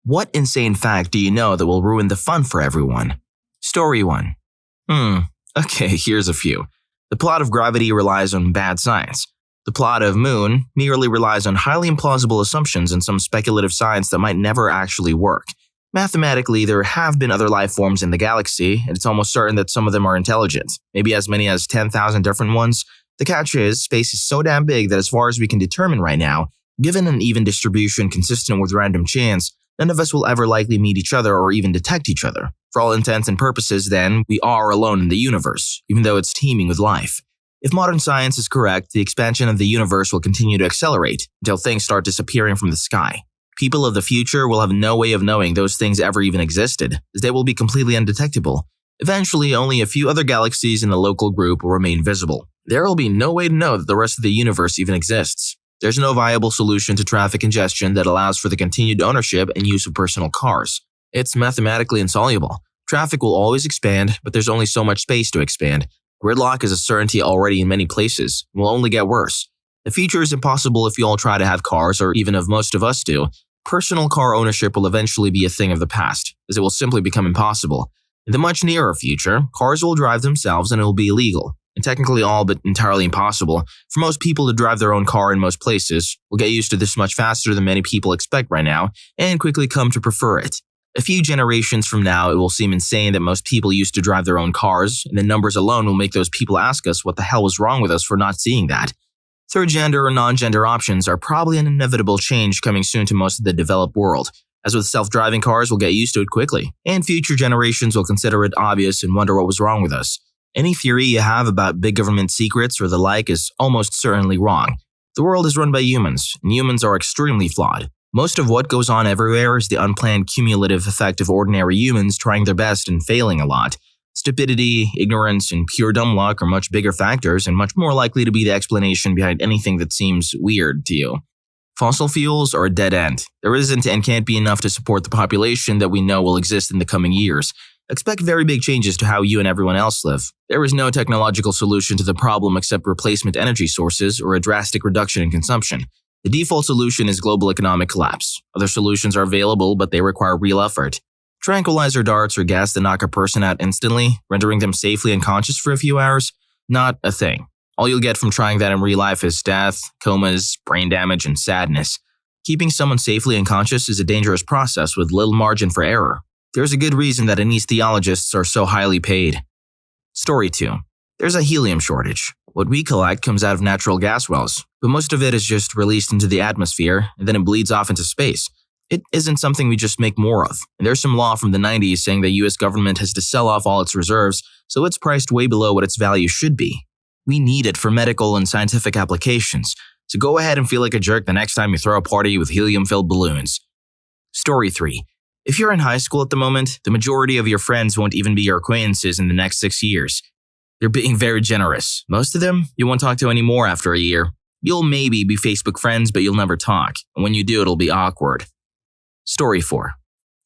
What insane fact do you know that will ruin the fun for everyone? Story 1. Okay, here's a few. The plot of Gravity relies on bad science. The plot of Moon merely relies on highly implausible assumptions and some speculative science that might never actually work. Mathematically, there have been other life forms in the galaxy, and it's almost certain that some of them are intelligent, maybe as many as 10,000 different ones. The catch is, space is so damn big that as far as we can determine right now, given an even distribution consistent with random chance, none of us will ever likely meet each other or even detect each other. For all intents and purposes, then, we are alone in the universe, even though it's teeming with life. If modern science is correct, the expansion of the universe will continue to accelerate until things start disappearing from the sky. People of the future will have no way of knowing those things ever even existed, as they will be completely undetectable. Eventually, only a few other galaxies in the local group will remain visible. There will be no way to know that the rest of the universe even exists. There's no viable solution to traffic congestion that allows for the continued ownership and use of personal cars. It's mathematically insoluble. Traffic will always expand, but there's only so much space to expand. Gridlock is a certainty already in many places, and will only get worse. The future is impossible if you all try to have cars, or even if most of us do. Personal car ownership will eventually be a thing of the past, as it will simply become impossible. In the much nearer future, cars will drive themselves and it will be illegal, and technically all but entirely impossible for most people to drive their own car in most places. We'll get used to this much faster than many people expect right now, and quickly come to prefer it. A few generations from now, it will seem insane that most people used to drive their own cars, and the numbers alone will make those people ask us what the hell was wrong with us for not seeing that. Third gender or non-gender options are probably an inevitable change coming soon to most of the developed world. As with self-driving cars, we'll get used to it quickly, and future generations will consider it obvious and wonder what was wrong with us. Any theory you have about big government secrets or the like is almost certainly wrong. The world is run by humans, and humans are extremely flawed. Most of what goes on everywhere is the unplanned cumulative effect of ordinary humans trying their best and failing a lot. Stupidity, ignorance, and pure dumb luck are much bigger factors and much more likely to be the explanation behind anything that seems weird to you. Fossil fuels are a dead end. There isn't and can't be enough to support the population that we know will exist in the coming years. Expect very big changes to how you and everyone else live. There is no technological solution to the problem except replacement energy sources or a drastic reduction in consumption. The default solution is global economic collapse. Other solutions are available, but they require real effort. Tranquilizer darts or gas that knock a person out instantly, rendering them safely unconscious for a few hours? Not a thing. All you'll get from trying that in real life is death, comas, brain damage, and sadness. Keeping someone safely unconscious is a dangerous process with little margin for error. There's a good reason that anesthesiologists are so highly paid. Story 2. There's a helium shortage. What we collect comes out of natural gas wells, but most of it is just released into the atmosphere and then it bleeds off into space. It isn't something we just make more of, and there's some law from the 90s saying the US government has to sell off all its reserves, so it's priced way below what its value should be. We need it for medical and scientific applications, so go ahead and feel like a jerk the next time you throw a party with helium-filled balloons. Story 3. If you're in high school at the moment, the majority of your friends won't even be your acquaintances in the next 6 years. They're being very generous. Most of them, you won't talk to anymore after a year. You'll maybe be Facebook friends, but you'll never talk, and when you do, it'll be awkward. Story 4.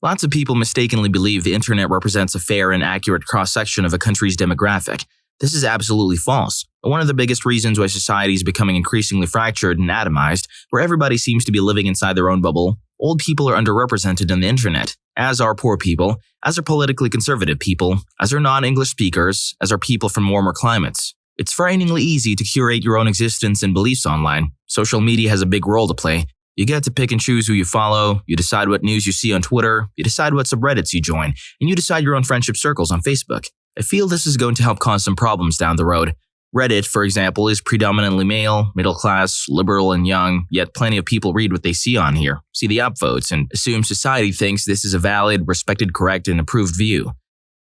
Lots of people mistakenly believe the internet represents a fair and accurate cross-section of a country's demographic. This is absolutely false. One of the biggest reasons why society is becoming increasingly fractured and atomized, where everybody seems to be living inside their own bubble, old people are underrepresented on the internet, as are poor people, as are politically conservative people, as are non-English speakers, as are people from warmer climates. It's frighteningly easy to curate your own existence and beliefs online. Social media has a big role to play. You get to pick and choose who you follow, you decide what news you see on Twitter, you decide what subreddits you join, and you decide your own friendship circles on Facebook. I feel this is going to help cause some problems down the road. Reddit, for example, is predominantly male, middle class, liberal, and young, yet plenty of people read what they see on here, see the upvotes, and assume society thinks this is a valid, respected, correct, and approved view.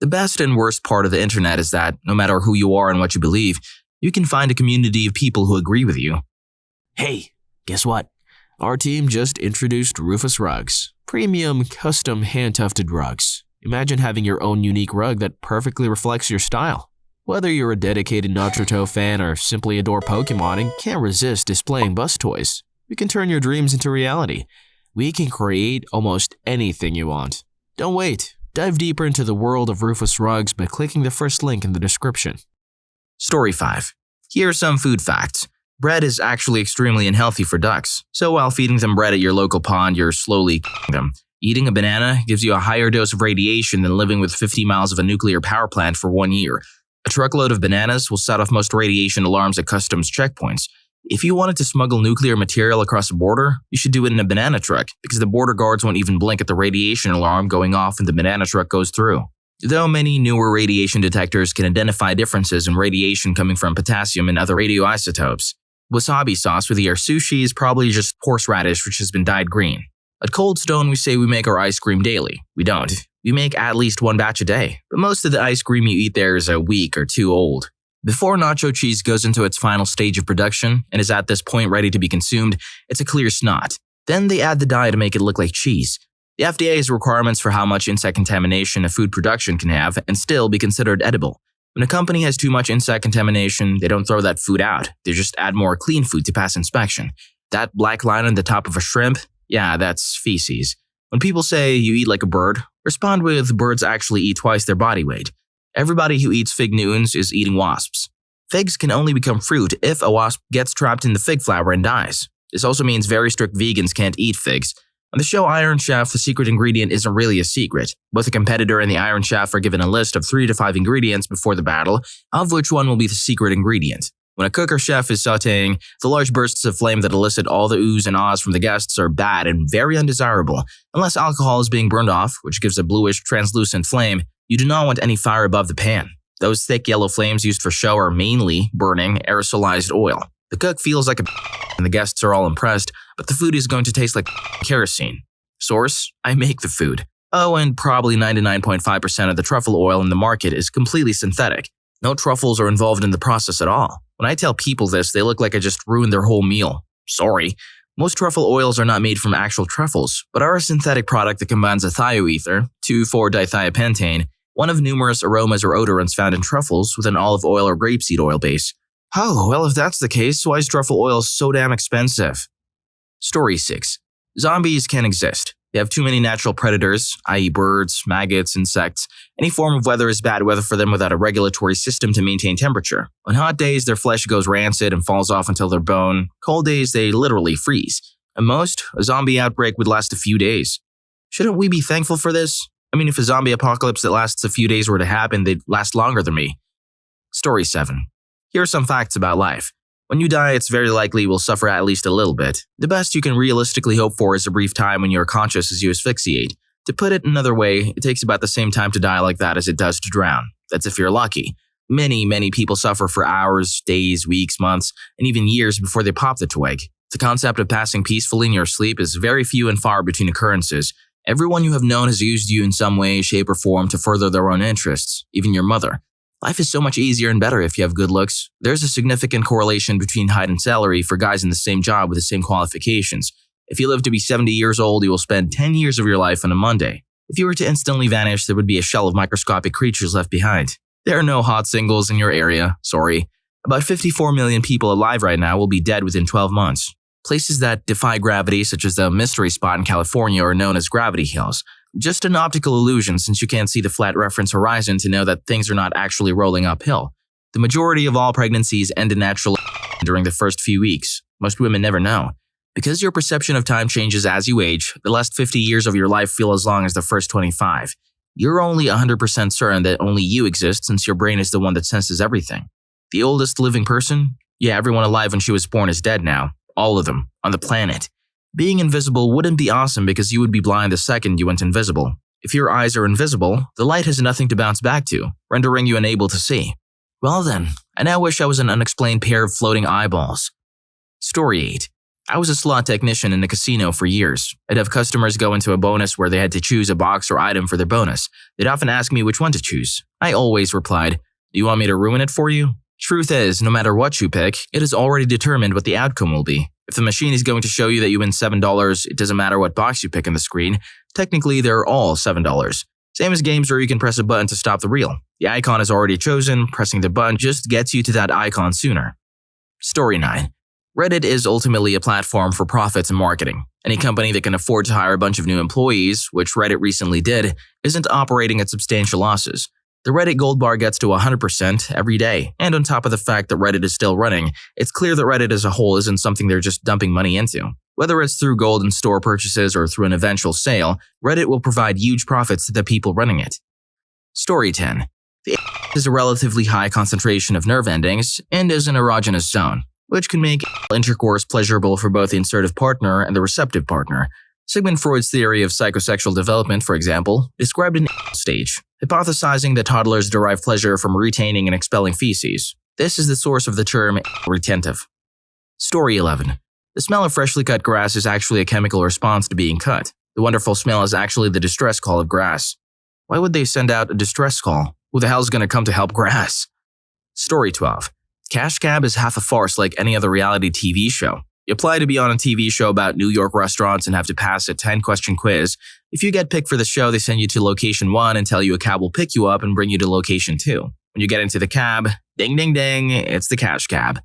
The best and worst part of the internet is that, no matter who you are and what you believe, you can find a community of people who agree with you. Hey, guess what? Our team just introduced Rufus rugs. Premium, custom, hand-tufted rugs. Imagine having your own unique rug that perfectly reflects your style. Whether you're a dedicated Naruto fan or simply adore Pokemon and can't resist displaying bus toys, we can turn your dreams into reality. We can create almost anything you want. Don't wait. Dive deeper into the world of Rufus rugs by clicking the first link in the description. Story 5. Here are some food facts. Bread is actually extremely unhealthy for ducks, so while feeding them bread at your local pond, you're slowly them. Eating a banana gives you a higher dose of radiation than living with 50 miles of a nuclear power plant for 1 year. A truckload of bananas will set off most radiation alarms at customs checkpoints. If you wanted to smuggle nuclear material across the border, you should do it in a banana truck, because the border guards won't even blink at the radiation alarm going off when the banana truck goes through. Though many newer radiation detectors can identify differences in radiation coming from potassium and other radioisotopes. Wasabi sauce with your sushi is probably just horseradish which has been dyed green. At Cold Stone, we say we make our ice cream daily. We don't. We make at least 1 batch a day, but most of the ice cream you eat there is a week or 2 old. Before nacho cheese goes into its final stage of production and is at this point ready to be consumed, it's a clear snot. Then they add the dye to make it look like cheese. The FDA has requirements for how much insect contamination a food production can have and still be considered edible. When a company has too much insect contamination, they don't throw that food out. They just add more clean food to pass inspection. That black line on the top of a shrimp? Yeah, that's feces. When people say you eat like a bird, respond with birds actually eat twice their body weight. Everybody who eats fig Newtons is eating wasps. Figs can only become fruit if a wasp gets trapped in the fig flower and dies. This also means very strict vegans can't eat figs. On the show Iron Chef, the secret ingredient isn't really a secret. Both the competitor and the Iron Chef are given a list of 3 to 5 ingredients before the battle, of which one will be the secret ingredient. When a cook or chef is sautéing, the large bursts of flame that elicit all the oohs and ahs from the guests are bad and very undesirable. Unless alcohol is being burned off, which gives a bluish, translucent flame, you do not want any fire above the pan. Those thick yellow flames used for show are mainly burning aerosolized oil. The cook feels like a and the guests are all impressed, but the food is going to taste like kerosene. Source: I make the food. Oh, and probably 99.5% of the truffle oil in the market is completely synthetic. No truffles are involved in the process at all. When I tell people this, they look like I just ruined their whole meal. Sorry. Most truffle oils are not made from actual truffles, but are a synthetic product that combines a thioether, 2,4-dithiopentane, one of numerous aromas or odorants found in truffles, with an olive oil or grapeseed oil base. Oh, well, if that's the case, why is truffle oil so damn expensive? Story 6. Zombies can exist. They have too many natural predators, i.e. birds, maggots, insects. Any form of weather is bad weather for them without a regulatory system to maintain temperature. On hot days, their flesh goes rancid and falls off until their bone. Cold days, they literally freeze. At most, a zombie outbreak would last a few days. Shouldn't we be thankful for this? I mean, if a zombie apocalypse that lasts a few days were to happen, they'd last longer than me. Story 7. Here are some facts about life. When you die, it's very likely you will suffer at least a little bit. The best you can realistically hope for is a brief time when you are conscious as you asphyxiate. To put it another way, it takes about the same time to die like that as it does to drown. That's if you're lucky. Many people suffer for hours, days, weeks, months, and even years before they pop the twig. The concept of passing peacefully in your sleep is very few and far between occurrences. Everyone you have known has used you in some way, shape, or form to further their own interests, even your mother. Life is so much easier and better if you have good looks. There's a significant correlation between height and salary for guys in the same job with the same qualifications. If you live to be 70 years old, you will spend 10 years of your life on a Monday. If you were to instantly vanish, there would be a shell of microscopic creatures left behind. There are no hot singles in your area, sorry. About 54 million people alive right now will be dead within 12 months. Places that defy gravity, such as the mystery spot in California, are known as gravity hills. Just an optical illusion since you can't see the flat reference horizon to know that things are not actually rolling uphill. The majority of all pregnancies end in natural during the first few weeks. Most women never know. Because your perception of time changes as you age, the last 50 years of your life feel as long as the first 25. You're only 100% certain that only you exist since your brain is the one that senses everything. The oldest living person? Yeah, everyone alive when she was born is dead now. All of them. On the planet. Being invisible wouldn't be awesome because you would be blind the second you went invisible. If your eyes are invisible, the light has nothing to bounce back to, rendering you unable to see. Well then, I now wish I was an unexplained pair of floating eyeballs. Story 8. I was a slot technician in a casino for years. I'd have customers go into a bonus where they had to choose a box or item for their bonus. They'd often ask me which one to choose. I always replied, "Do you want me to ruin it for you?" Truth is, no matter what you pick, it is already determined what the outcome will be. If the machine is going to show you that you win $7, it doesn't matter what box you pick on the screen. Technically, they're all $7. Same as games where you can press a button to stop the reel. The icon is already chosen, pressing the button just gets you to that icon sooner. Story 9. Reddit is ultimately a platform for profits and marketing. Any company that can afford to hire a bunch of new employees, which Reddit recently did, isn't operating at substantial losses. The Reddit gold bar gets to 100% every day, and on top of the fact that Reddit is still running, it's clear that Reddit as a whole isn't something they're just dumping money into. Whether it's through gold and store purchases or through an eventual sale, Reddit will provide huge profits to the people running it. Story 10. The is a relatively high concentration of nerve endings and is an erogenous zone, which can make intercourse pleasurable for both the insertive partner and the receptive partner. Sigmund Freud's theory of psychosexual development, for example, described an stage, hypothesizing that toddlers derive pleasure from retaining and expelling feces. This is the source of the term retentive. Story 11. The smell of freshly cut grass is actually a chemical response to being cut. The wonderful smell is actually the distress call of grass. Why would they send out a distress call? Who the hell's gonna come to help grass? Story 12. Cash Cab is half a farce like any other reality TV show. You apply to be on a TV show about New York restaurants and have to pass a 10-question quiz. If you get picked for the show, they send you to location 1 and tell you a cab will pick you up and bring you to location 2. When you get into the cab, ding ding ding, it's the Cash Cab.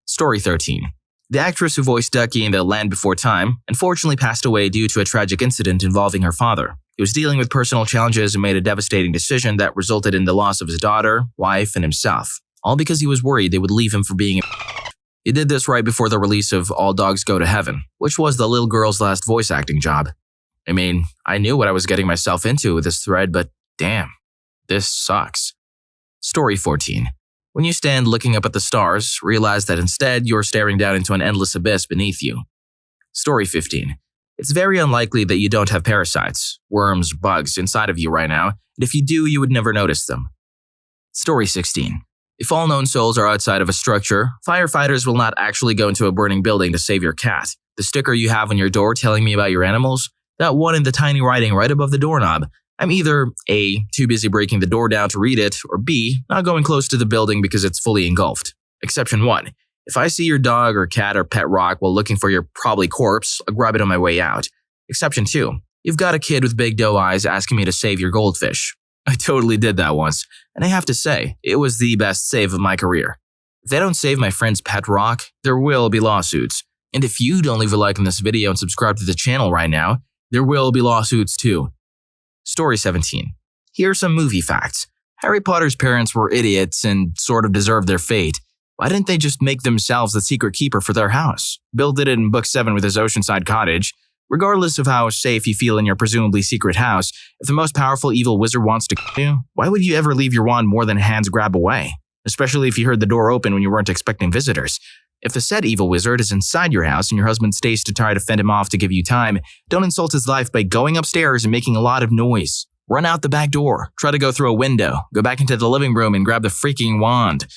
Story 13. The actress who voiced Ducky in The Land Before Time unfortunately passed away due to a tragic incident involving her father. He was dealing with personal challenges and made a devastating decision that resulted in the loss of his daughter, wife, and himself. All because he was worried they would leave him for being a He did this right before the release of All Dogs Go to Heaven, which was the little girl's last voice acting job. I mean, I knew what I was getting myself into with this thread, but damn, this sucks. Story 14. When you stand looking up at the stars, realize that instead you're staring down into an endless abyss beneath you. Story 15. It's very unlikely that you don't have parasites, worms, bugs inside of you right now, and if you do, you would never notice them. Story 16. If all known souls are outside of a structure, firefighters will not actually go into a burning building to save your cat. The sticker you have on your door telling me about your animals? That one in the tiny writing right above the doorknob. I'm either A, too busy breaking the door down to read it, or B, not going close to the building because it's fully engulfed. Exception 1. If I see your dog or cat or pet rock while looking for your probably corpse, I'll grab it on my way out. Exception 2. You've got a kid with big doe eyes asking me to save your goldfish. I totally did that once, and I have to say, it was the best save of my career. If they don't save my friend's pet rock, there will be lawsuits. And if you don't leave a like on this video and subscribe to the channel right now, there will be lawsuits too. Story 17. Here are some movie facts. Harry Potter's parents were idiots and sort of deserved their fate. Why didn't they just make themselves the secret keeper for their house? Bill did it in Book 7 with his oceanside cottage. Regardless of how safe you feel in your presumably secret house, if the most powerful evil wizard wants to kill you, why would you ever leave your wand more than a hand's grab away? Especially if you heard the door open when you weren't expecting visitors. If the said evil wizard is inside your house and your husband stays to try to fend him off to give you time, don't insult his life by going upstairs and making a lot of noise. Run out the back door, try to go through a window, go back into the living room and grab the freaking wand.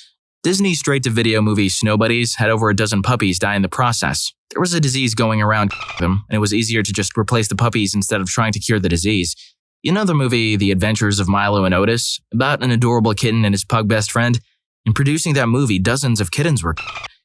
Disney's straight-to-video movie Snow Buddies had over a dozen puppies die in the process. There was a disease going around them, and it was easier to just replace the puppies instead of trying to cure the disease. You know the movie The Adventures of Milo and Otis? About an adorable kitten and his pug best friend? In producing that movie, dozens of kittens were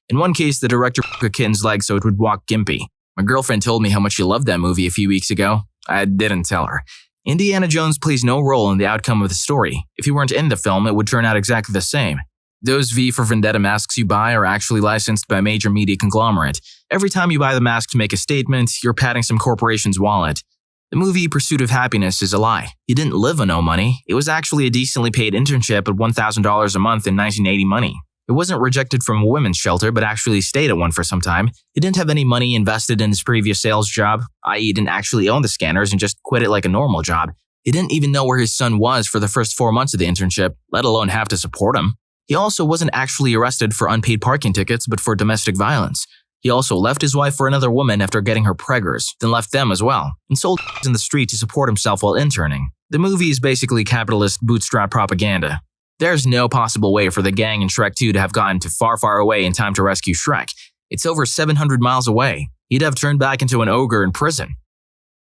In one case, the director broke a kitten's leg so it would walk gimpy. My girlfriend told me how much she loved that movie a few weeks ago. I didn't tell her. Indiana Jones plays no role in the outcome of the story. If he weren't in the film, it would turn out exactly the same. Those V for Vendetta masks you buy are actually licensed by a major media conglomerate. Every time you buy the mask to make a statement, you're patting some corporation's wallet. The movie Pursuit of Happiness is a lie. He didn't live on no money. It was actually a decently paid internship at $1,000 a month in 1980 money. It wasn't rejected from a women's shelter, but actually stayed at one for some time. He didn't have any money invested in his previous sales job, i.e. he didn't actually own the scanners and just quit it like a normal job. He didn't even know where his son was for the first 4 months of the internship, let alone have to support him. He also wasn't actually arrested for unpaid parking tickets, but for domestic violence. He also left his wife for another woman after getting her preggers, then left them as well, and sold in the street to support himself while interning. The movie is basically capitalist bootstrap propaganda. There's no possible way for the gang in Shrek 2 to have gotten to far, far away in time to rescue Shrek. It's over 700 miles away. He'd have turned back into an ogre in prison.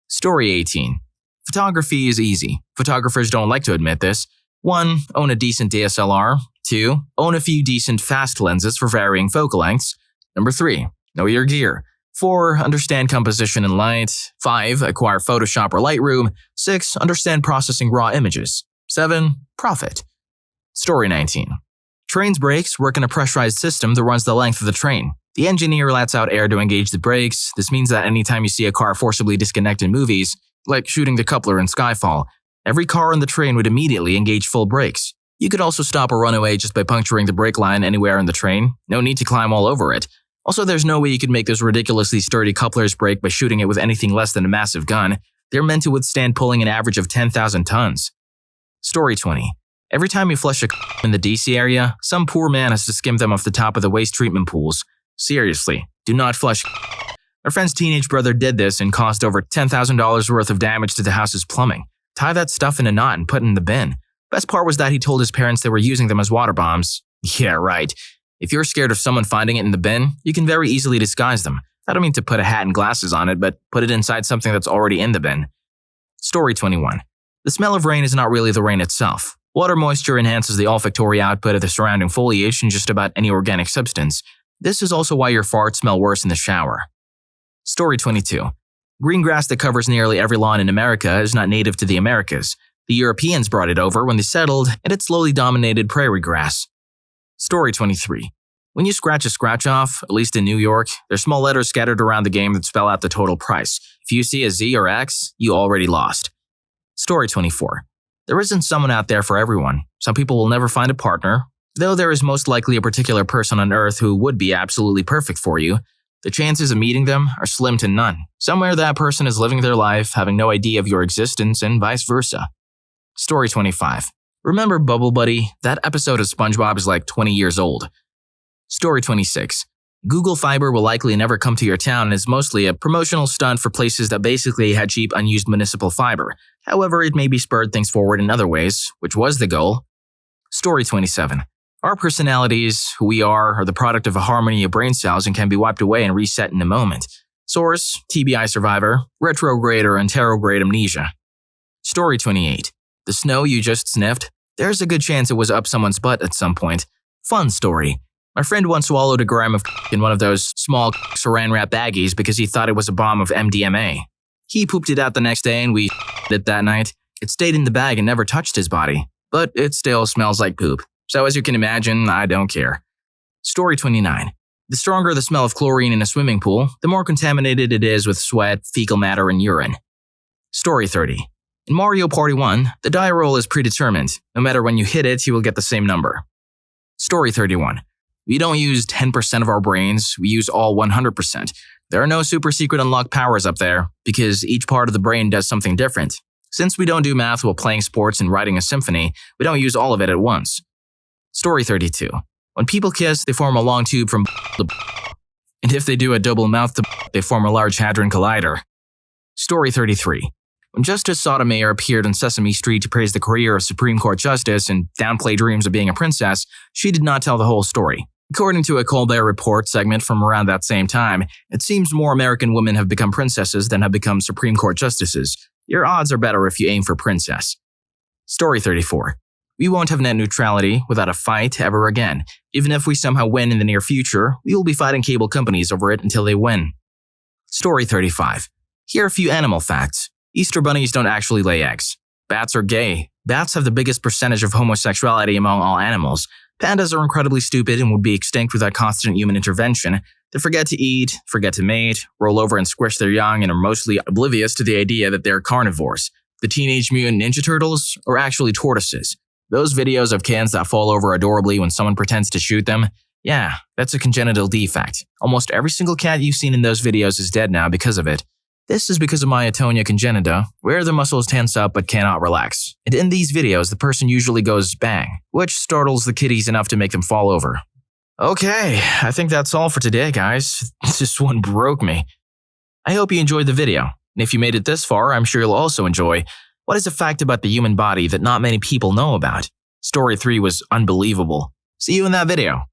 Story 18. Photography is easy. Photographers don't like to admit this. 1. Own a decent DSLR. 2. Own a few decent fast lenses for varying focal lengths. Number 3. Know your gear. 4. Understand composition and light. 5. Acquire Photoshop or Lightroom. 6. Understand processing raw images. 7. Profit. Story 19. Train's brakes work in a pressurized system that runs the length of the train. The engineer lets out air to engage the brakes. This means that anytime you see a car forcibly disconnect in movies, like shooting the coupler in Skyfall, every car on the train would immediately engage full brakes. You could also stop a runaway just by puncturing the brake line anywhere in the train. No need to climb all over it. Also, there's no way you could make those ridiculously sturdy couplers break by shooting it with anything less than a massive gun. They're meant to withstand pulling an average of 10,000 tons. Story 20. Every time you flush a in the DC area, some poor man has to skim them off the top of the waste treatment pools. Seriously, do not flush. Our friend's teenage brother did this and caused over $10,000 worth of damage to the house's plumbing. Tie that stuff in a knot and put it in the bin. Best part was that he told his parents they were using them as water bombs. Yeah, right. If you're scared of someone finding it in the bin, you can very easily disguise them. I don't mean to put a hat and glasses on it, but put it inside something that's already in the bin. Story 21. The smell of rain is not really the rain itself. Water moisture enhances the olfactory output of the surrounding foliage and just about any organic substance. This is also why your farts smell worse in the shower. Story 22. Green grass that covers nearly every lawn in America is not native to the Americas. The Europeans brought it over when they settled, and it slowly dominated prairie grass. Story 23. When you scratch a scratch off, at least in New York, there's small letters scattered around the game that spell out the total price. If you see a Z or X, you already lost. Story 24. There isn't someone out there for everyone. Some people will never find a partner, though there is most likely a particular person on Earth who would be absolutely perfect for you. The chances of meeting them are slim to none. Somewhere that person is living their life, having no idea of your existence, and vice versa. Story 25. Remember Bubble Buddy? That episode of SpongeBob is like 20 years old. Story 26. Google Fiber will likely never come to your town and is mostly a promotional stunt for places that basically had cheap, unused municipal fiber. However, it maybe spurred things forward in other ways, which was the goal. Story 27. Our personalities, who we are the product of a harmony of brain cells and can be wiped away and reset in a moment. Source: TBI survivor, retrograde or anterograde amnesia. Story 28. The snow you just sniffed? There's a good chance it was up someone's butt at some point. Fun story. My friend once swallowed a gram of in one of those small saran wrap baggies because he thought it was a bomb of MDMA. He pooped it out the next day and we it that night. It stayed in the bag and never touched his body, but it still smells like poop. So as you can imagine, I don't care. Story 29. The stronger the smell of chlorine in a swimming pool, the more contaminated it is with sweat, fecal matter, and urine. Story 30. In Mario Party 1, the die roll is predetermined. No matter when you hit it, you will get the same number. Story 31. We don't use 10% of our brains, we use all 100%. There are no super secret unlocked powers up there, because each part of the brain does something different. Since we don't do math while playing sports and writing a symphony, we don't use all of it at once. Story 32. When people kiss, they form a long tube from and if they do a double mouth, they form a large hadron collider. Story 33. When Justice Sotomayor appeared on Sesame Street to praise the career of Supreme Court Justice and downplay dreams of being a princess, she did not tell the whole story. According to a Colbert Report segment from around that same time, it seems more American women have become princesses than have become Supreme Court justices. Your odds are better if you aim for princess. Story 34. We won't have net neutrality without a fight ever again. Even if we somehow win in the near future, we will be fighting cable companies over it until they win. Story 35. Here are a few animal facts. Easter bunnies don't actually lay eggs. Bats are gay. Bats have the biggest percentage of homosexuality among all animals. Pandas are incredibly stupid and would be extinct without constant human intervention. They forget to eat, forget to mate, roll over and squish their young, and are mostly oblivious to the idea that they're carnivores. The Teenage Mutant Ninja Turtles are actually tortoises. Those videos of kids that fall over adorably when someone pretends to shoot them, yeah, that's a congenital defect. Almost every single cat you've seen in those videos is dead now because of it. This is because of myotonia congenita, where the muscles tense up but cannot relax. And in these videos, the person usually goes bang, which startles the kitties enough to make them fall over. Okay, I think that's all for today, guys. This one broke me. I hope you enjoyed the video, and if you made it this far, I'm sure you'll also enjoy what is a fact about the human body that not many people know about. Story 3 was unbelievable. See you in that video.